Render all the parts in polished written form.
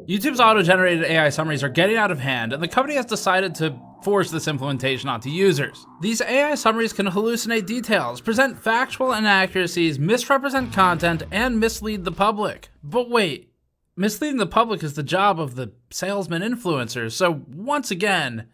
YouTube's auto-generated AI summaries are getting out of hand, and the company has decided to force this implementation onto users. These AI summaries can hallucinate details, present factual inaccuracies, misrepresent content, and mislead the public. But wait, misleading the public is the job of the salesman influencers, so once again,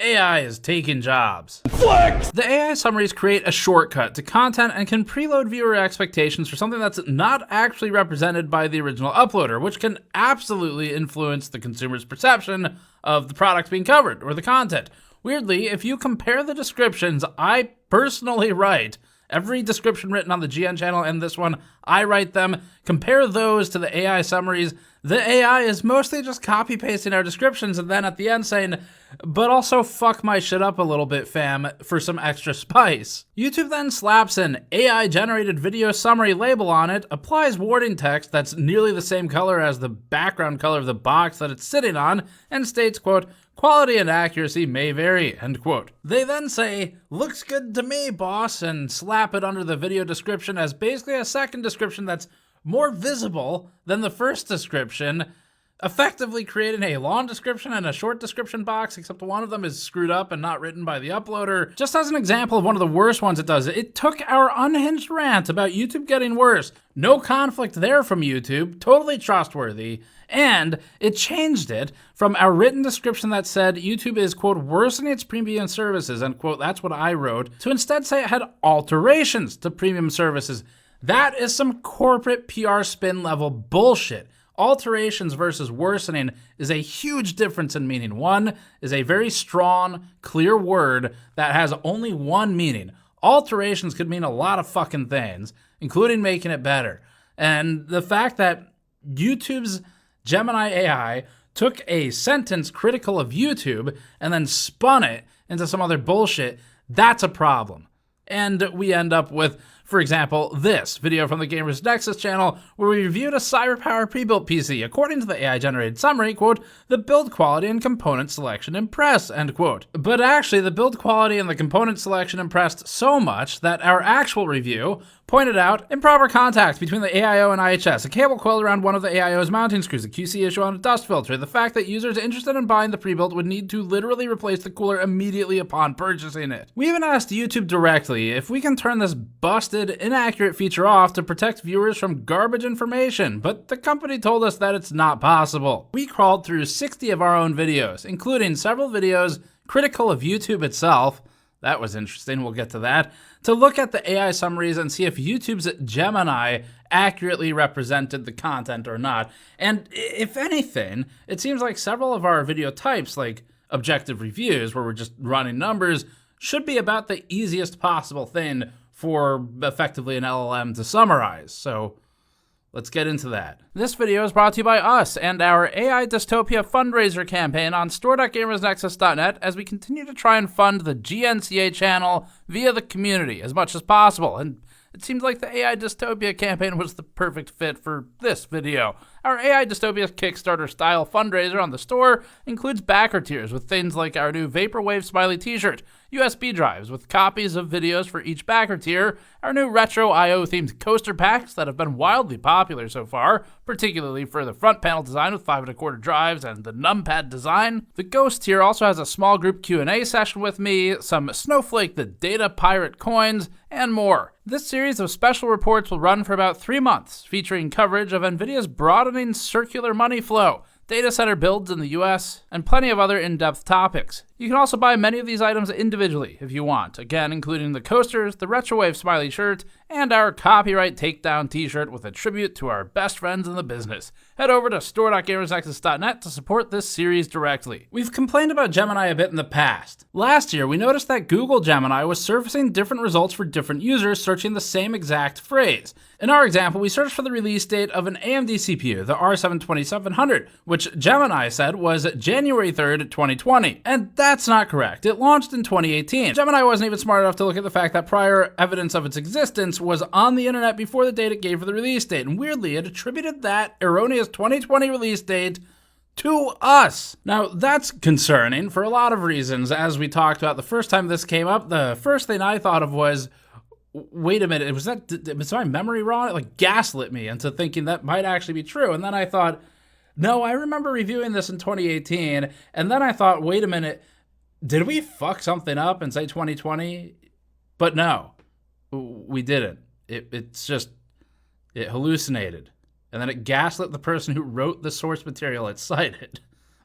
AI is taking jobs. Flex! The AI summaries create a shortcut to content and can preload viewer expectations for something that's not actually represented by the original uploader, which can absolutely influence the consumer's perception of the product being covered or the content. Weirdly, if you compare the descriptions I personally write, every description written on the GN channel and this one, I write them, compare those to the AI summaries, the AI is mostly just copy-pasting our descriptions and then at the end saying, but also fuck my shit up a little bit, fam, for some extra spice. YouTube then slaps an AI-generated video summary label on it, applies warning text that's nearly the same color as the background color of the box that it's sitting on, and states, quote, quality and accuracy may vary, end quote. They then say, looks good to me, boss, and slap it under the video description as basically a second description that's more visible than the first description, effectively creating a long description and a short description box, except one of them is screwed up and not written by the uploader. Just as an example of one of the worst ones it does, it took our unhinged rant about YouTube getting worse, no conflict there from YouTube, totally trustworthy, and it changed it from our written description that said YouTube is, quote, worsening its premium services, end quote, that's what I wrote, to instead say it had alterations to premium services. That is some corporate PR spin level bullshit. Alterations versus worsening is a huge difference in meaning. One is a very strong, clear word that has only one meaning. Alterations could mean a lot of fucking things, including making it better. And the fact that YouTube's Gemini AI took a sentence critical of YouTube and then spun it into some other bullshit, that's a problem. And we end up with, for example, this video from the GamersNexus channel where we reviewed a CyberPower pre-built PC. According to the AI-generated summary, quote, the build quality and component selection impress, end quote. But actually, the build quality and the component selection impressed so much that our actual review pointed out improper contact between the AIO and IHS, a cable coiled around one of the AIO's mounting screws, a QC issue on a dust filter, the fact that users interested in buying the pre-built would need to literally replace the cooler immediately upon purchasing it. We even asked YouTube directly if we can turn this busted, inaccurate feature off to protect viewers from garbage information, but the company told us that it's not possible. We crawled through 60 of our own videos, including several videos critical of YouTube itself, that was interesting, we'll get to that, to look at the AI summaries and see if YouTube's Gemini accurately represented the content or not. And if anything, it seems like several of our video types, like objective reviews, where we're just running numbers, should be about the easiest possible thing for effectively an LLM to summarize. So let's get into that. This video is brought to you by us and our AI Dystopia fundraiser campaign on store.gamersnexus.net as we continue to try and fund the GNCA channel via the community as much as possible. And it seems like the AI Dystopia campaign was the perfect fit for this video. Our AI Dystopia Kickstarter-style fundraiser on the store includes backer tiers with things like our new Vaporwave Smiley t-shirt, USB drives with copies of videos for each backer tier, our new retro IO-themed coaster packs that have been wildly popular so far, particularly for the front panel design with 5 1/4 drives and the numpad design. The Ghost tier also has a small group Q&A session with me, some Snowflake the Data Pirate coins, and more. This series of special reports will run for about 3 months, featuring coverage of NVIDIA's broadening circular money flow, data center builds in the US, and plenty of other in-depth topics. You can also buy many of these items individually if you want, again including the coasters, the Retrowave Smiley shirt, and our copyright takedown t-shirt with a tribute to our best friends in the business. Head over to store.gamersnexus.net to support this series directly. We've complained about Gemini a bit in the past. Last year, we noticed that Google Gemini was surfacing different results for different users searching the same exact phrase. In our example, we searched for the release date of an AMD CPU, the R7 2700, which Gemini said was January 3rd, 2020. And that's not correct. It launched in 2018. Gemini wasn't even smart enough to look at the fact that prior evidence of its existence was on the internet before the date it gave for the release date. And weirdly, it attributed that erroneous 2020 release date to us. Now, that's concerning for a lot of reasons. As we talked about the first time this came up, the first thing I thought of was, wait a minute, was my memory wrong? It like gaslit me into thinking that might actually be true. And then I thought, no, I remember reviewing this in 2018. And then I thought, wait a minute, did we fuck something up and say 2020? But no, we didn't. It's just, it hallucinated. And then it gaslit the person who wrote the source material it cited.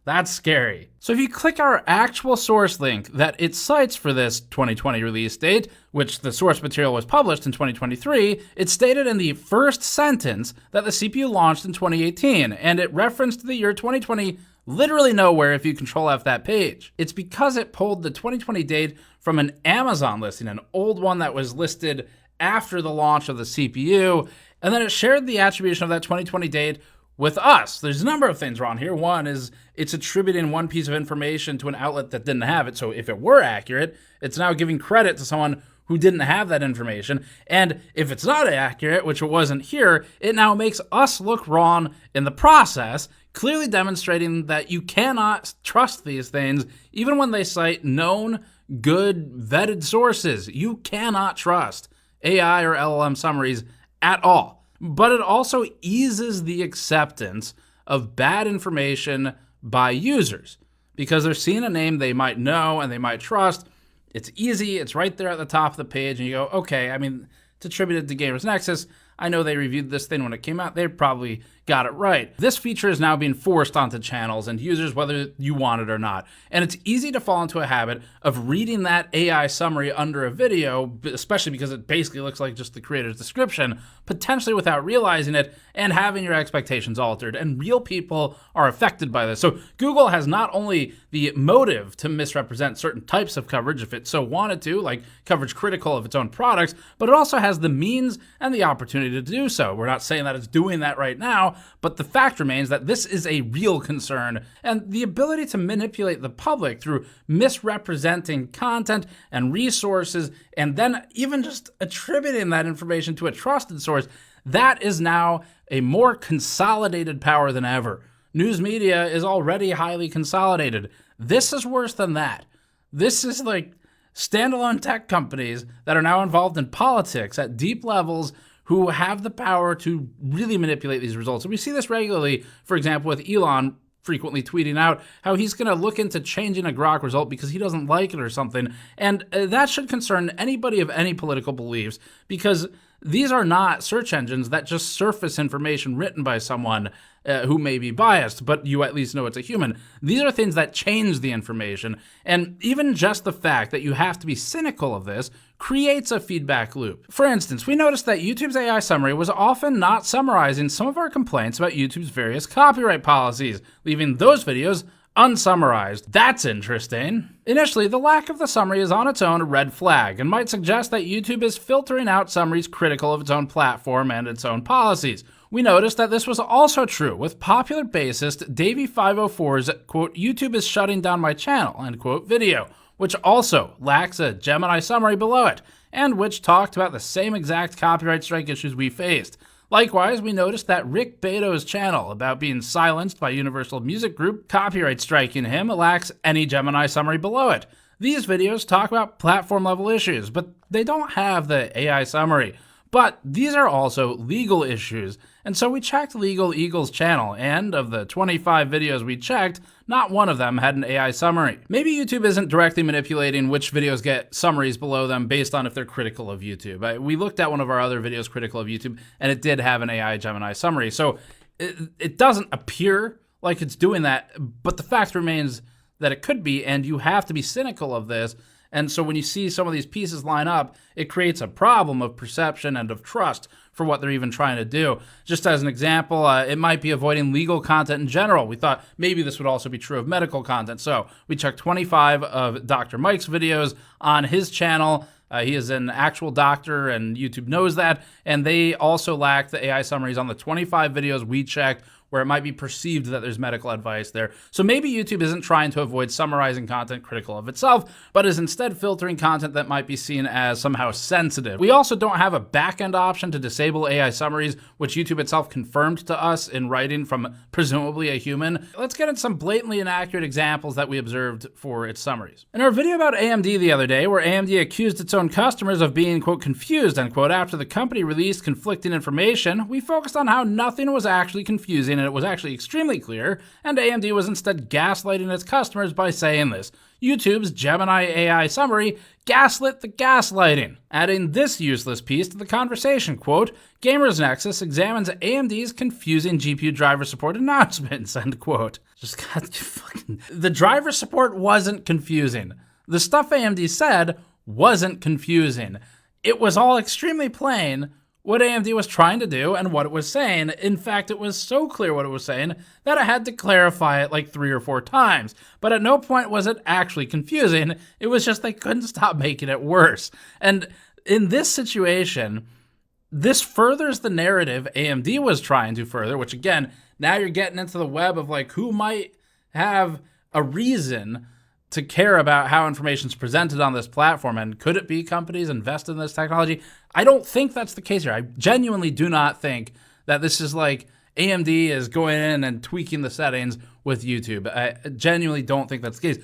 That's scary. So if you click our actual source link that it cites for this 2020 release date, which the source material was published in 2023, it's stated in the first sentence that the CPU launched in 2018, and it referenced the year 2020 literally nowhere if you Control F that page. It's because it pulled the 2020 date from an Amazon listing, an old one that was listed after the launch of the CPU, and then it shared the attribution of that 2020 date with us. There's a number of things wrong here. One is it's attributing one piece of information to an outlet that didn't have it. So if it were accurate, it's now giving credit to someone who didn't have that information. And if it's not accurate, which it wasn't here, it now makes us look wrong in the process, clearly demonstrating that you cannot trust these things, even when they cite known, good, vetted sources. You cannot trust AI or LLM summaries at all. But it also eases the acceptance of bad information by users because they're seeing a name they might know and they might trust. It's easy. It's right there at the top of the page. And you go, okay, I mean, it's attributed to GamersNexus. I know they reviewed this thing when it came out. They probably got it right. This feature is now being forced onto channels and users, whether you want it or not. And it's easy to fall into a habit of reading that AI summary under a video, especially because it basically looks like just the creator's description, potentially without realizing it and having your expectations altered. And real people are affected by this. So Google has not only the motive to misrepresent certain types of coverage if it so wanted to, like coverage critical of its own products, but it also has the means and the opportunity to do so. We're not saying that it's doing that right now, but the fact remains that this is a real concern, and the ability to manipulate the public through misrepresenting content and resources, and then even just attributing that information to a trusted source, that is now a more consolidated power than ever. News media is already highly consolidated. This is worse than that. This is like standalone tech companies that are now involved in politics at deep levels who have the power to really manipulate these results. And we see this regularly, for example, with Elon frequently tweeting out how he's going to look into changing a Grok result because he doesn't like it or something. And that should concern anybody of any political beliefs, because these are not search engines that just surface information written by someone who may be biased, but you at least know it's a human. These are things that change the information, and even just the fact that you have to be cynical of this creates a feedback loop. For instance, we noticed that YouTube's AI summary was often not summarizing some of our complaints about YouTube's various copyright policies, leaving those videos unsummarized. That's interesting. Initially, the lack of the summary is on its own a red flag and might suggest that YouTube is filtering out summaries critical of its own platform and its own policies. We noticed that this was also true with popular bassist Davey504's, quote, "YouTube is shutting down my channel," end quote, video, which also lacks a Gemini summary below it, and which talked about the same exact copyright strike issues we faced. Likewise, we noticed that Rick Beto's channel about being silenced by Universal Music Group, copyright striking him, lacks any Gemini summary below it. These videos talk about platform level issues, but they don't have the AI summary. But these are also legal issues, and so we checked Legal Eagle's channel, and of the 25 videos we checked, not one of them had an AI summary. Maybe YouTube isn't directly manipulating which videos get summaries below them based on if they're critical of YouTube. We looked at one of our other videos critical of YouTube, and it did have an AI Gemini summary, so it doesn't appear like it's doing that, but the fact remains that it could be, and you have to be cynical of this. And so when you see some of these pieces line up, it creates a problem of perception and of trust for what they're even trying to do. Just as an example, it might be avoiding legal content in general. We thought maybe this would also be true of medical content. So we checked 25 of Dr. Mike's videos on his channel. He is an actual doctor, and YouTube knows that. And they also lack the AI summaries on the 25 videos we checked, where it might be perceived that there's medical advice there. So maybe YouTube isn't trying to avoid summarizing content critical of itself, but is instead filtering content that might be seen as somehow sensitive. We also don't have a back-end option to disable AI summaries, which YouTube itself confirmed to us in writing from presumably a human. Let's get into some blatantly inaccurate examples that we observed for its summaries. In our video about AMD the other day, where AMD accused its own customers of being, quote, confused, end quote, after the company released conflicting information, we focused on how nothing was actually confusing and it was actually extremely clear, and AMD was instead gaslighting its customers by saying this. YouTube's Gemini AI summary gaslit the gaslighting, adding this useless piece to the conversation, quote, GamersNexus examines AMD's confusing GPU driver support announcements, end quote. Just got fucking... The driver support wasn't confusing. The stuff AMD said wasn't confusing. It was all extremely plain what AMD was trying to do and what it was saying. In fact, it was so clear what it was saying that I had to clarify it like 3 or 4 times. But at no point was it actually confusing. It was just they couldn't stop making it worse. And in this situation, this furthers the narrative AMD was trying to further, which again, now you're getting into the web of like who might have a reason to care about how information is presented on this platform, and could it be companies invested in this technology? I don't think that's the case here. I genuinely do not think that this is like AMD is going in and tweaking the settings with YouTube. I genuinely don't think that's the case.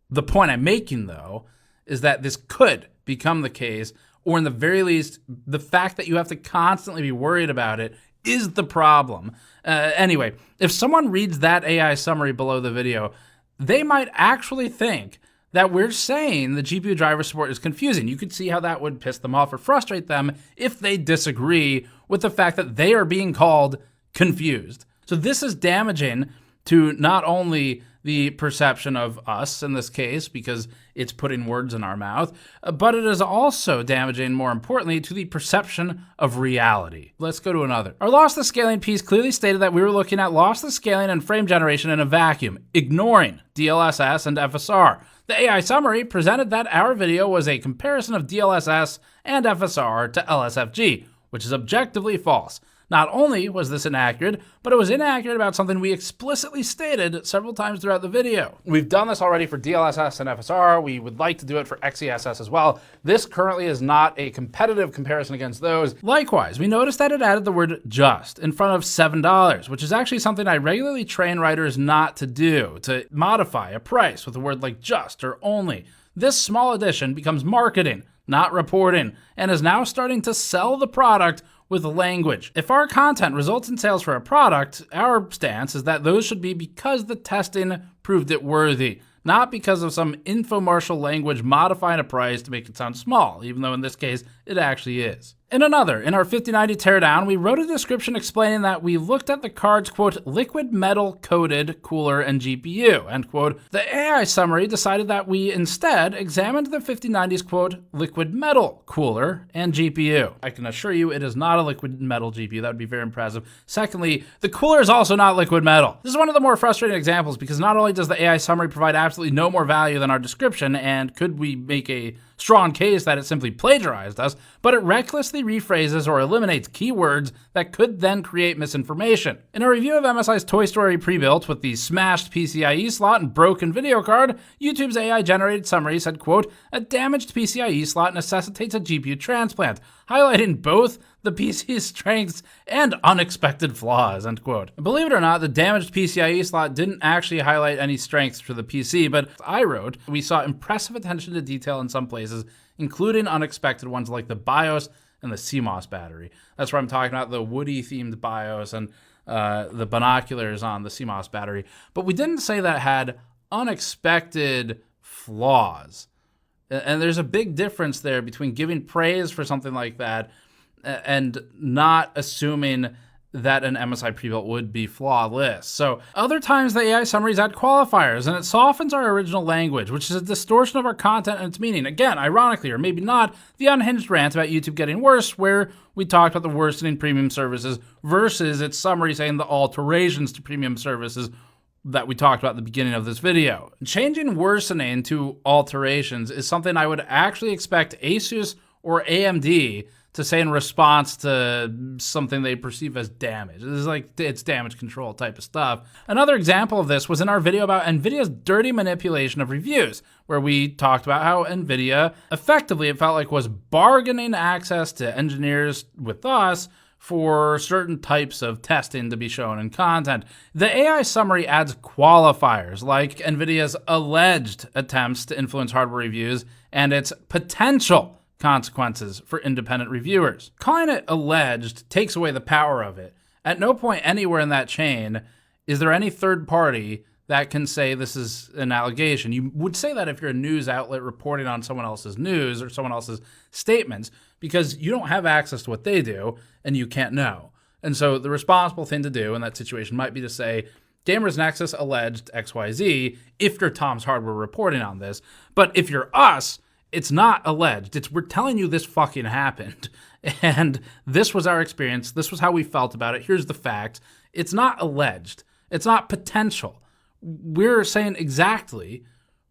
The point I'm making, though, is that this could become the case, or in the very least, the fact that you have to constantly be worried about it is the problem. Anyway, if someone reads that AI summary below the video, they might actually think that we're saying the GPU driver support is confusing. You could see how that would piss them off or frustrate them if they disagree with the fact that they are being called confused. So this is damaging to not only the perception of us in this case, because it's putting words in our mouth, but it is also damaging, more importantly, to the perception of reality. Let's go to another. Our lossless scaling piece clearly stated that we were looking at lossless scaling and frame generation in a vacuum, ignoring DLSS and FSR. The AI summary presented that our video was a comparison of DLSS and FSR to LSFG, which is objectively false. Not only was this inaccurate, but it was inaccurate about something we explicitly stated several times throughout the video. We've done this already for DLSS and FSR. We would like to do it for XeSS as well. This currently is not a competitive comparison against those. Likewise, we noticed that it added the word just in front of $7, which is actually something I regularly train writers not to do, to modify a price with a word like just or only. This small addition becomes marketing, not reporting, and is now starting to sell the product with language. If our content results in sales for a product, our stance is that those should be because the testing proved it worthy, not because of some infomercial language modifying a price to make it sound small, even though in this case, it actually is. In our 5090 teardown, we wrote a description explaining that we looked at the card's, quote, liquid metal coated cooler and GPU, end quote. The AI summary decided that we instead examined the 5090's, quote, liquid metal cooler and GPU. I can assure you it is not a liquid metal GPU. That would be very impressive. Secondly, the cooler is also not liquid metal. This is one of the more frustrating examples because not only does the AI summary provide absolutely no more value than our description, and could we make a strong case that it simply plagiarized us, but it recklessly rephrases or eliminates keywords that could then create misinformation. In a review of MSI's Toy Story pre-built with the smashed PCIe slot and broken video card, YouTube's AI-generated summary said, quote, a damaged PCIe slot necessitates a GPU transplant, highlighting both the PC's strengths and unexpected flaws, end quote. Believe it or not, the damaged PCIe slot didn't actually highlight any strengths for the PC, but I wrote, we saw impressive attention to detail in some places, including unexpected ones like the BIOS and the CMOS battery. That's where I'm talking about the Woody-themed BIOS and the binoculars on the CMOS battery. But we didn't say that it had unexpected flaws. And there's a big difference there between giving praise for something like that and not assuming that an MSI pre-built would be flawless. So other times the AI summaries add qualifiers and it softens our original language, which is a distortion of our content and its meaning. Again, ironically, or maybe not, the unhinged rant about YouTube getting worse, where we talked about the worsening premium services versus its summary saying the alterations to premium services that we talked about at the beginning of this video. Changing worsening to alterations is something I would actually expect Asus or AMD to say in response to something they perceive as damage. This is like, it's damage control type of stuff. Another example of this was in our video about NVIDIA's dirty manipulation of reviews, where we talked about how NVIDIA effectively, it felt like, was bargaining access to engineers with us for certain types of testing to be shown in content. The AI summary adds qualifiers like NVIDIA's alleged attempts to influence hardware reviews and its potential consequences for independent reviewers. Calling it alleged takes away the power of it. At no point anywhere in that chain is there any third party that can say this is an allegation. You would say that if you're a news outlet reporting on someone else's news or someone else's statements, because you don't have access to what they do and you can't know. And so the responsible thing to do in that situation might be to say, GamersNexus alleged XYZ if you're Tom's Hardware reporting on this. But if you're us, it's not alleged. We're telling you this fucking happened. And this was our experience. This was how we felt about it. Here's the fact. It's not alleged. It's not potential. We're saying exactly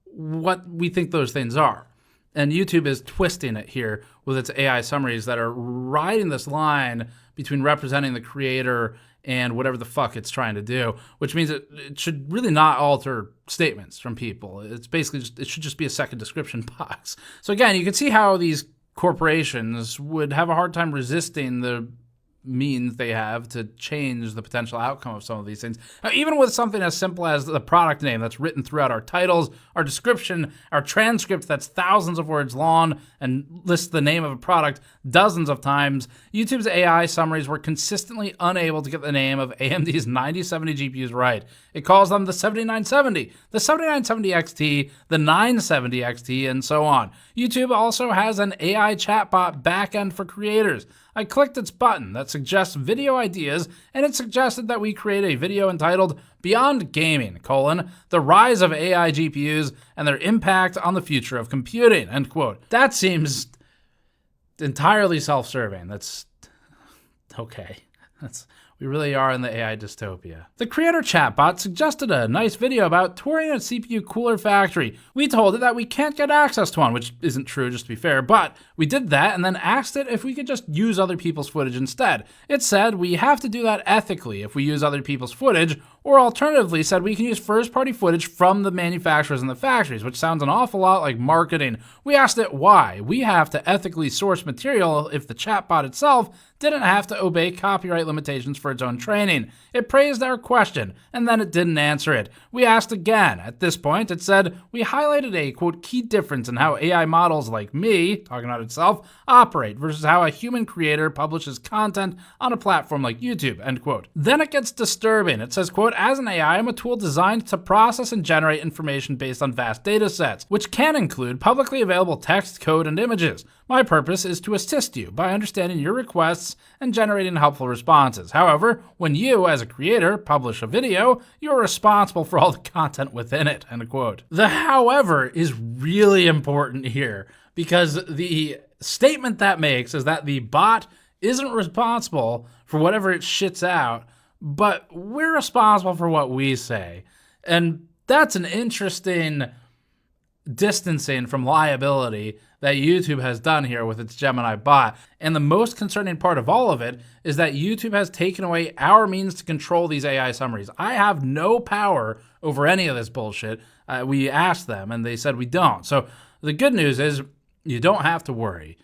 what we think those things are. And YouTube is twisting it here with its AI summaries that are riding this line between representing the creator and whatever the fuck it's trying to do, which means it should really not alter statements from people. It's basically it should just be a second description box. So again, you can see how these corporations would have a hard time resisting the means they have to change the potential outcome of some of these things. Now, even with something as simple as the product name that's written throughout our titles, our description, our transcript that's thousands of words long and lists the name of a product dozens of times, YouTube's AI summaries were consistently unable to get the name of AMD's 9070 GPUs right. It calls them the 7970, the 7970 XT, the 970 XT, and so on. YouTube also has an AI chatbot backend for creators. I clicked its button that suggests video ideas, and it suggested that we create a video entitled Beyond Gaming, the Rise of AI GPUs and Their Impact on the Future of Computing, end quote. That seems entirely self-serving. That's okay. We really are in the AI dystopia. The creator chatbot suggested a nice video about touring a CPU cooler factory. We told it that we can't get access to one, which isn't true, just to be fair, but we did that and then asked it if we could just use other people's footage instead. It said we have to do that ethically if we use other people's footage, or alternatively said we can use first-party footage from the manufacturers and the factories, which sounds an awful lot like marketing. We asked it why. We have to ethically source material if the chatbot itself didn't have to obey copyright limitations for its own training. It praised our question, and then it didn't answer it. We asked again. At this point, it said, we highlighted a, quote, key difference in how AI models like me, talking about itself, operate versus how a human creator publishes content on a platform like YouTube, end quote. Then it gets disturbing. It says, quote, as an AI, I'm a tool designed to process and generate information based on vast data sets, which can include publicly available text, code, and images. My purpose is to assist you by understanding your requests and generating helpful responses. However, when you, as a creator, publish a video, you're responsible for all the content within it, end quote. The however is really important here because the statement that makes is that the bot isn't responsible for whatever it shits out, but we're responsible for what we say. And that's an interesting distancing from liability that YouTube has done here with its Gemini bot. And the most concerning part of all of it is that YouTube has taken away our means to control these AI summaries. I have no power over any of this bullshit. We asked them and they said we don't. So the good news is you don't have to worry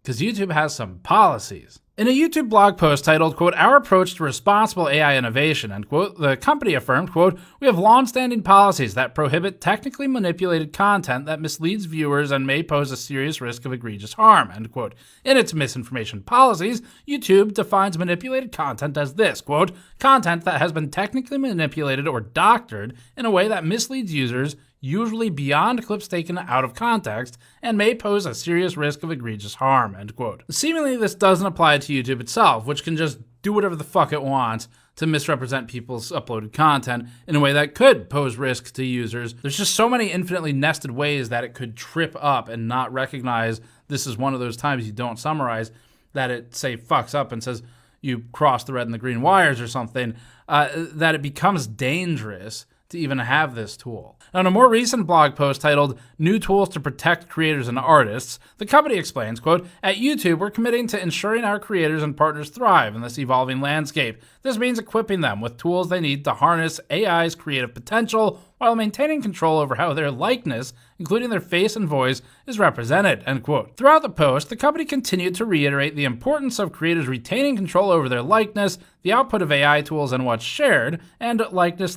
because YouTube has some policies. In a YouTube blog post titled, quote, Our Approach to Responsible AI Innovation, end quote, the company affirmed, quote, we have long-standing policies that prohibit technically manipulated content that misleads viewers and may pose a serious risk of egregious harm, end quote. In its misinformation policies, YouTube defines manipulated content as this, quote, content that has been technically manipulated or doctored in a way that misleads users, usually beyond clips taken out of context, and may pose a serious risk of egregious harm, end quote. Seemingly, this doesn't apply to YouTube itself, which can just do whatever the fuck it wants to misrepresent people's uploaded content in a way that could pose risk to users. There's just so many infinitely nested ways that it could trip up and not recognize this is one of those times you don't summarize, that it, say, fucks up and says you crossed the red and the green wires or something, that it becomes dangerous to even have this tool. Now, in a more recent blog post titled New Tools to Protect Creators and Artists, the company explains, quote, "At YouTube, we're committing to ensuring our creators and partners thrive in this evolving landscape. This means equipping them with tools they need to harness AI's creative potential while maintaining control over how their likeness, including their face and voice, is represented," end quote. Throughout the post, the company continued to reiterate the importance of creators retaining control over their likeness, the output of AI tools and what's shared, and likeness,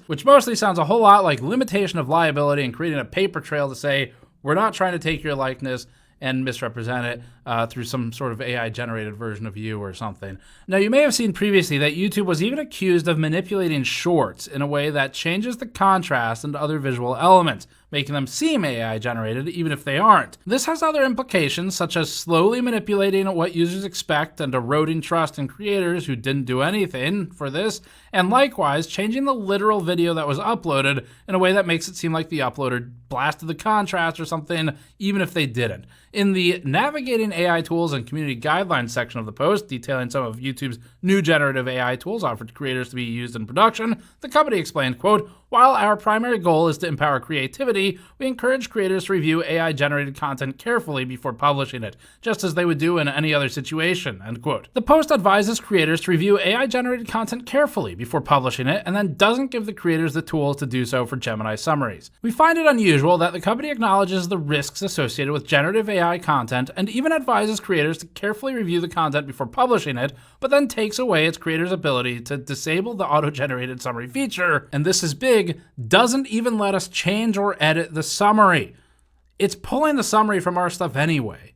which mostly sounds a whole lot like limitation of liability and creating a paper trail to say, we're not trying to take your likeness and misrepresent it through some sort of AI-generated version of you or something. Now, you may have seen previously that YouTube was even accused of manipulating shorts in a way that changes the contrast and other visual elements, making them seem AI-generated even if they aren't. This has other implications, such as slowly manipulating what users expect and eroding trust in creators who didn't do anything for this, and likewise changing the literal video that was uploaded in a way that makes it seem like the uploader blasted the contrast or something, even if they didn't. In the Navigating AI Tools and Community Guidelines section of the post, detailing some of YouTube's new generative AI tools offered to creators to be used in production, the company explained, quote, "While our primary goal is to empower creativity, we encourage creators to review AI-generated content carefully before publishing it, just as they would do in any other situation," end quote. The post advises creators to review AI-generated content carefully before publishing it, and then doesn't give the creators the tools to do so for Gemini summaries. We find it unusual that the company acknowledges the risks associated with generative AI content and even advises creators to carefully review the content before publishing it, but then takes away its creators' ability to disable the auto-generated summary feature, and this is big, doesn't even let us change or edit the summary. It's pulling the summary from our stuff anyway.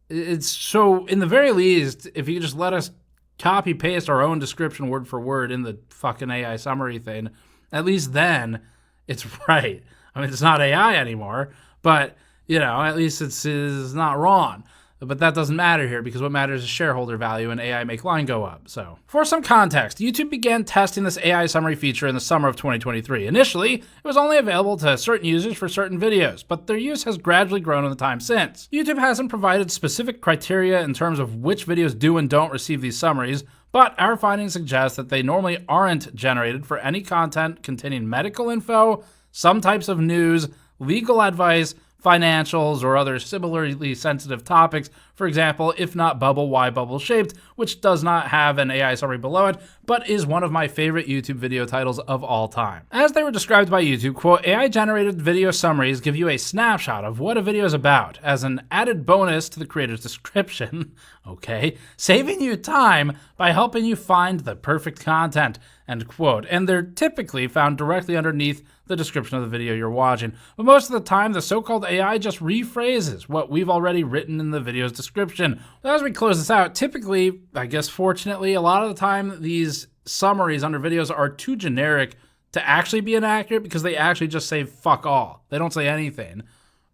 It's so, in the very least, if you just let us copy paste our own description word for word in the fucking AI summary thing, at least then it's right. I mean, it's not AI anymore, but you know, at least it's not wrong. But that doesn't matter here because what matters is shareholder value and AI make line go up. So for some context, YouTube began testing this AI summary feature in the summer of 2023. Initially, it was only available to certain users for certain videos, but their use has gradually grown in the time since. YouTube hasn't provided specific criteria in terms of which videos do and don't receive these summaries, but our findings suggest that they normally aren't generated for any content containing medical info, some types of news, legal advice, financials, or other similarly sensitive topics. For example, if not bubble, why bubble shaped, which does not have an AI summary below it, but is one of my favorite YouTube video titles of all time. As they were described by YouTube, quote, "AI generated video summaries give you a snapshot of what a video is about as an added bonus to the creator's description," okay, "saving you time by helping you find the perfect content," end quote. And they're typically found directly underneath the description of the video you're watching. But most of the time, the so-called AI just rephrases what we've already written in the video's description. As we close this out, typically, I guess fortunately, a lot of the time these summaries under videos are too generic to actually be inaccurate because they actually just say fuck all. They don't say anything,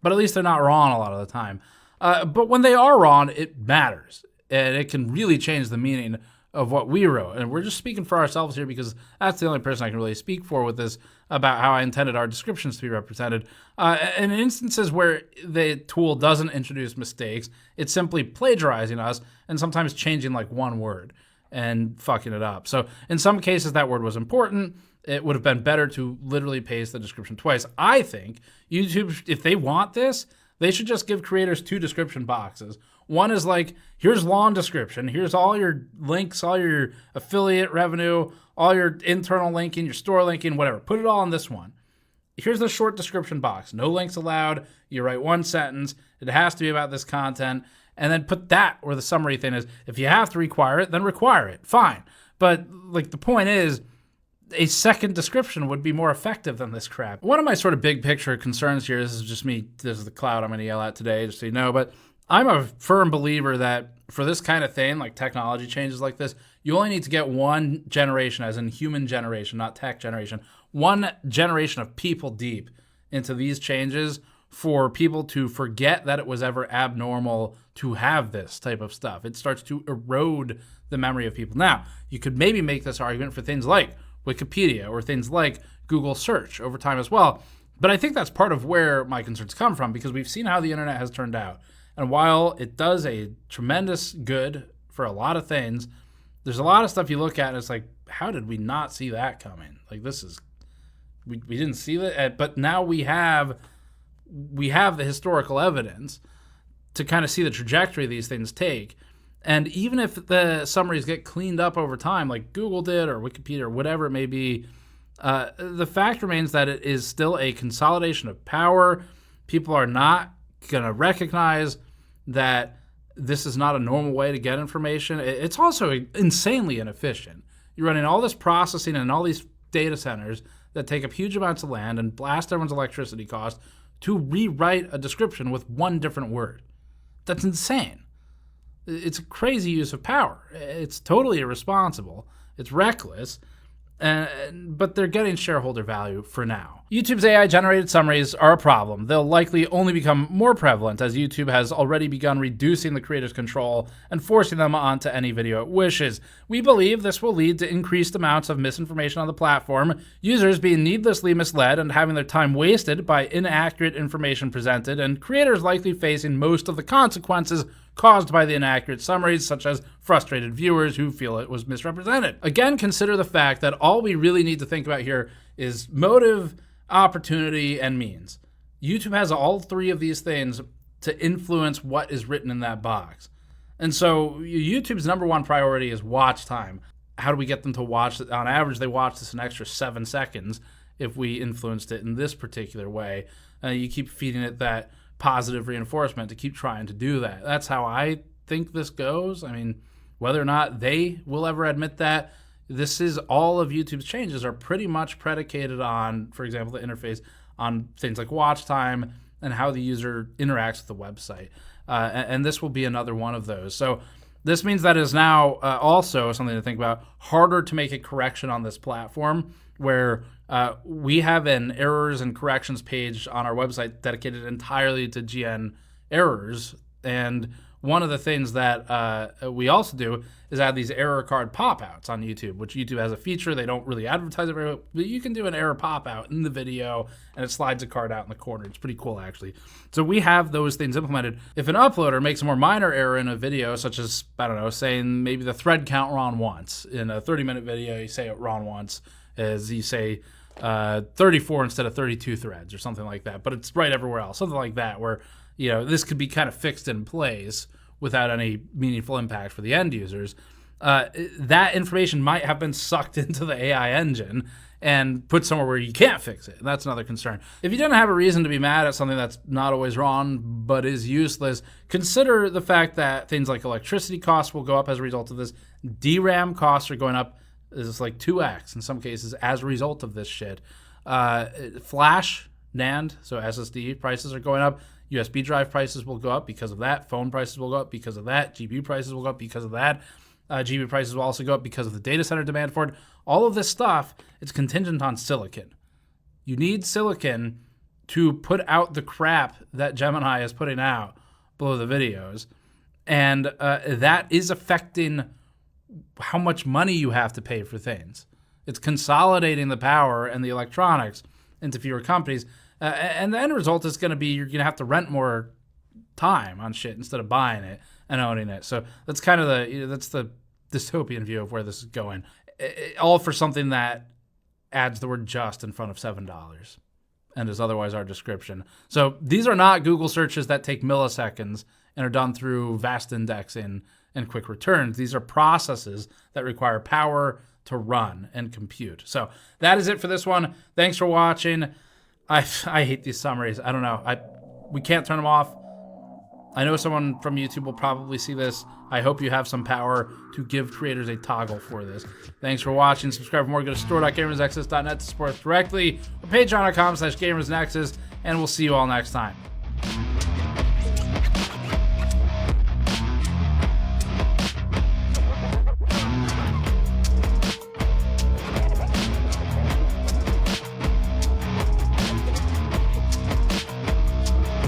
but at least they're not wrong a lot of the time. But when they are wrong, it matters, and it can really change the meaning of what we wrote. And we're just speaking for ourselves here because that's the only person I can really speak for with this about how I intended our descriptions to be represented. In instances where the tool doesn't introduce mistakes, it's simply plagiarizing us and sometimes changing like one word and fucking it up. So in some cases that word was important. It would have been better to literally paste the description twice. I think YouTube, if they want this, they should just give creators two description boxes. One is like, here's long description, here's all your links, all your affiliate revenue, all your internal linking, your store linking, whatever. Put it all in this one. Here's the short description box. No links allowed. You write one sentence. It has to be about this content. And then put that where the summary thing is. If you have to require it, then require it. Fine. But like the point is, a second description would be more effective than this crap. One of my sort of big picture concerns here, this is just me, this is the cloud I'm going to yell at today, just so you know, but I'm a firm believer that for this kind of thing, like technology changes like this, you only need to get one generation, as in human generation, not tech generation, one generation of people deep into these changes for people to forget that it was ever abnormal to have this type of stuff. It starts to erode the memory of people. Now, you could maybe make this argument for things like Wikipedia or things like Google search over time as well. But I think that's part of where my concerns come from, because we've seen how the internet has turned out. And while it does a tremendous good for a lot of things, there's a lot of stuff you look at and it's like, how did we not see that coming? Like, this is we didn't see that, but now we have the historical evidence to kind of see the trajectory these things take. And even if the summaries get cleaned up over time, like Google did or Wikipedia or whatever it may be, the fact remains that it is still a consolidation of power. People are not going to recognize that this is not a normal way to get information. It's also insanely inefficient. You're running all this processing and all these data centers that take up huge amounts of land and blast everyone's electricity cost to rewrite a description with one different word. That's insane. It's a crazy use of power. It's totally irresponsible. It's reckless. But they're getting shareholder value for now. YouTube's AI-generated summaries are a problem. They'll likely only become more prevalent as YouTube has already begun reducing the creator's control and forcing them onto any video it wishes. We believe this will lead to increased amounts of misinformation on the platform, users being needlessly misled and having their time wasted by inaccurate information presented, and creators likely facing most of the consequences caused by the inaccurate summaries, such as frustrated viewers who feel it was misrepresented. Again, consider the fact that all we really need to think about here is motive, opportunity, and means. YouTube has all three of these things to influence what is written in that box. And so YouTube's number one priority is watch time. How do we get them to watch it? On average, they watch this an extra 7 seconds if we influenced it in this particular way. You keep feeding it that positive reinforcement to keep trying to do that. That's how I think this goes. I mean, whether or not they will ever admit that, this is all of YouTube's changes are pretty much predicated on, for example, the interface, on things like watch time and how the user interacts with the website. And this will be another one of those. So this means that it is now also something to think about, harder to make a correction on this platform, where we have an errors and corrections page on our website dedicated entirely to GN errors. And one of the things that we also do is add these error card pop-outs on YouTube, which YouTube has a feature. They don't really advertise it very well, but you can do an error pop-out in the video, and it slides a card out in the corner. It's pretty cool, actually. So we have those things implemented. If an uploader makes a more minor error in a video, such as, I don't know, saying maybe the thread count wrong once. In a 30-minute video, you say it wrong once, as you say 34 instead of 32 threads or something like that, but it's right everywhere else, something like that, where this could be kind of fixed in place without any meaningful impact for the end users. That information might have been sucked into the AI engine and put somewhere where you can't fix it. That's another concern. If you didn't have a reason to be mad at something that's not always wrong but is useless, consider the fact that things like electricity costs will go up as a result of this. DRAM costs are going up. This is like 2x in some cases as a result of this shit. Flash, NAND, so SSD prices are going up. USB drive prices will go up because of that. Phone prices will go up because of that. GPU prices will go up because of that. GPU prices will also go up because of the data center demand for it. All of this stuff, it's contingent on silicon. You need silicon to put out the crap that Gemini is putting out below the videos. And that is affecting how much money you have to pay for things. It's consolidating the power and the electronics into fewer companies. And the end result is going to be you're going to have to rent more time on shit instead of buying it and owning it. So that's kind of that's the dystopian view of where this is going. All for something that adds the word just in front of $7 and is otherwise our description. So these are not Google searches that take milliseconds and are done through vast indexing and quick returns. These are processes that require power to run and compute. So that is it for this one. Thanks for watching. I hate these summaries. I don't know. We can't turn them off. I know someone from YouTube will probably see this. I hope you have some power to give creators a toggle for this. Thanks for watching. Subscribe for more. Go to store.gamersnexus.net to support us directly, or patreon.com/gamersnexus, and we'll see you all next time.